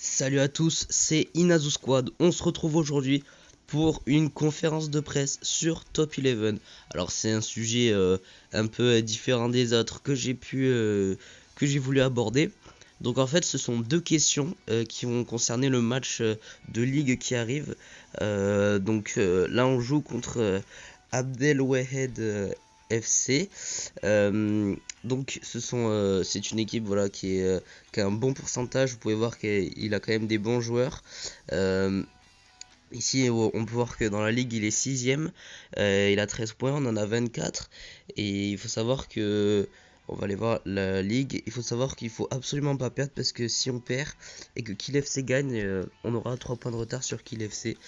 Salut à tous, c'est Inazu Squad. On se retrouve aujourd'hui pour une conférence de presse sur Top 11. Alors c'est un sujet un peu différent des autres que j'ai voulu aborder. Donc en fait ce sont deux questions qui vont concerner le match de ligue qui arrive. Là on joue contre Abdelwahed FC. C'est une équipe qui a un bon pourcentage. Vous pouvez voir qu'il a quand même des bons joueurs. Ici on peut voir que dans la ligue il est 6ème, il a 13 points, on en a 24. Et il faut savoir que on va aller voir la ligue. Il faut savoir qu'il faut absolument pas perdre, parce que si on perd et que Kiel FC gagne, on aura 3 points de retard sur Kiel FC.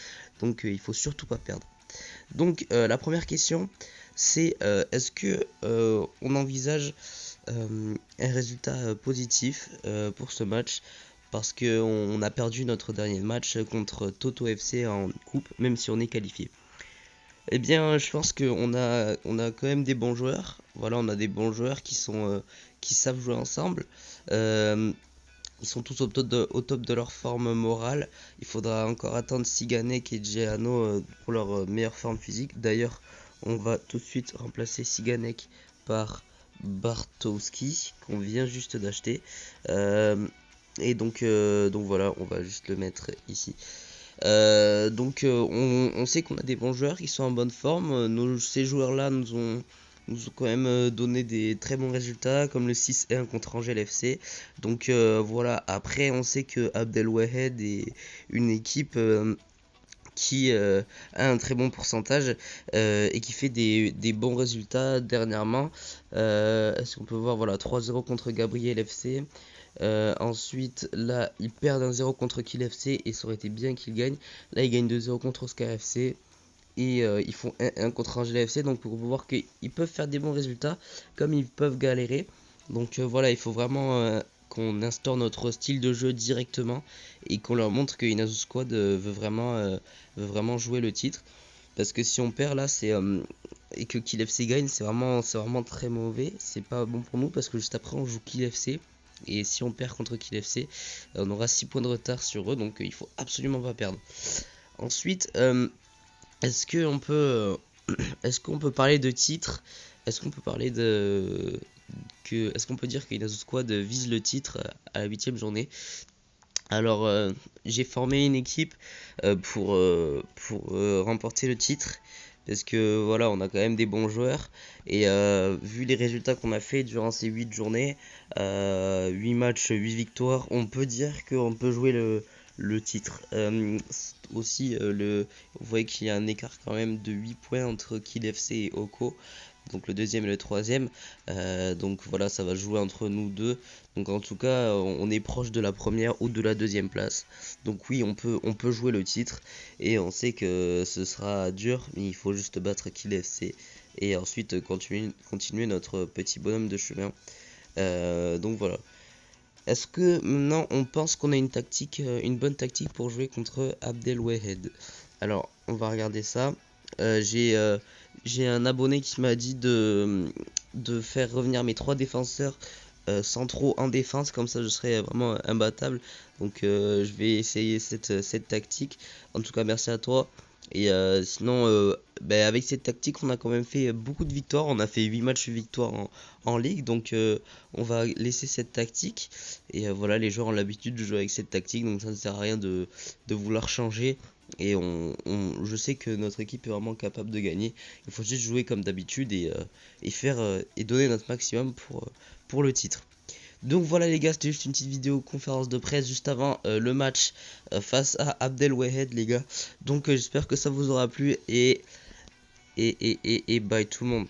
Donc il faut surtout pas perdre. Donc la première question, c'est est-ce que on envisage un résultat positif pour ce match, parce qu'on a perdu notre dernier match contre Toto FC en coupe, même si on est qualifié. Eh bien, je pense qu'on a quand même des bons joueurs. Voilà, on a des bons joueurs qui savent jouer ensemble. Ils sont tous au top de leur forme morale. Il faudra encore attendre Siganek et Djeano pour leur meilleure forme physique. D'ailleurs, on va tout de suite remplacer Siganek par Bartowski, qu'on vient juste d'acheter. Donc voilà, on va juste le mettre ici. On sait qu'on a des bons joueurs qui sont en bonne forme. Ces joueurs-là nous ont quand même donné des très bons résultats, comme le 6-1 contre Angel FC. Donc voilà, après on sait que Abdelwahed est une équipe qui a un très bon pourcentage et qui fait des bons résultats dernièrement. Est-ce qu'on peut voir, voilà, 3-0 contre Gabriel FC. Ensuite, là, ils perdent 1-0 contre Kiel FC et ça aurait été bien qu'ils gagnent. Là, ils gagnent 2-0 contre Oscar FC et ils font 1-1 contre Angel FC. Donc, pour voir qu'ils peuvent faire des bons résultats comme ils peuvent galérer. Donc, voilà, il faut vraiment qu'on instaure notre style de jeu directement et qu'on leur montre que Inazu Squad veut vraiment jouer le titre. Parce que si on perd là, et que Kiel FC gagne, c'est vraiment très mauvais. C'est pas bon pour nous, parce que juste après on joue Kiel FC. Et si on perd contre Kiel FC, on aura 6 points de retard sur eux, donc il faut absolument pas perdre. Ensuite, est-ce qu'on peut parler de titre? Est-ce qu'on peut parler est-ce qu'on peut dire que Inazu Squad vise le titre à la 8ème journée? Alors, j'ai formé une équipe pour remporter le titre, parce que voilà, on a quand même des bons joueurs. Et vu les résultats qu'on a fait durant ces 8 journées, 8 matchs, 8 victoires, on peut dire qu'on peut jouer le titre. Aussi, vous voyez qu'il y a un écart quand même de 8 points entre Kiel FC et Oko. Donc le deuxième et le troisième. Donc voilà, ça va jouer entre nous deux. Donc en tout cas, on est proche de la première ou de la deuxième place. Donc oui, on peut jouer le titre. Et on sait que ce sera dur, mais il faut juste battre Kiel FC. Et ensuite continuer notre petit bonhomme de chemin. Donc voilà. Est-ce que maintenant on pense qu'on a une bonne tactique pour jouer contre Abdelwahed? Alors, on va regarder ça. J'ai un abonné qui m'a dit de faire revenir mes 3 défenseurs centraux en défense, comme ça je serai vraiment imbattable. Donc je vais essayer cette tactique. En tout cas, merci à toi. Et sinon, avec cette tactique, on a quand même fait beaucoup de victoires. On a fait 8 matchs victoires en ligue. Donc on va laisser cette tactique. Et voilà, les joueurs ont l'habitude de jouer avec cette tactique, donc ça ne sert à rien de vouloir changer. Et je sais que notre équipe est vraiment capable de gagner. Il faut juste jouer comme d'habitude et donner notre maximum pour le titre. Donc voilà les gars, c'était juste une petite vidéo conférence de presse juste avant le match face à Abdelwahed, les gars. Donc j'espère que ça vous aura plu et bye tout le monde.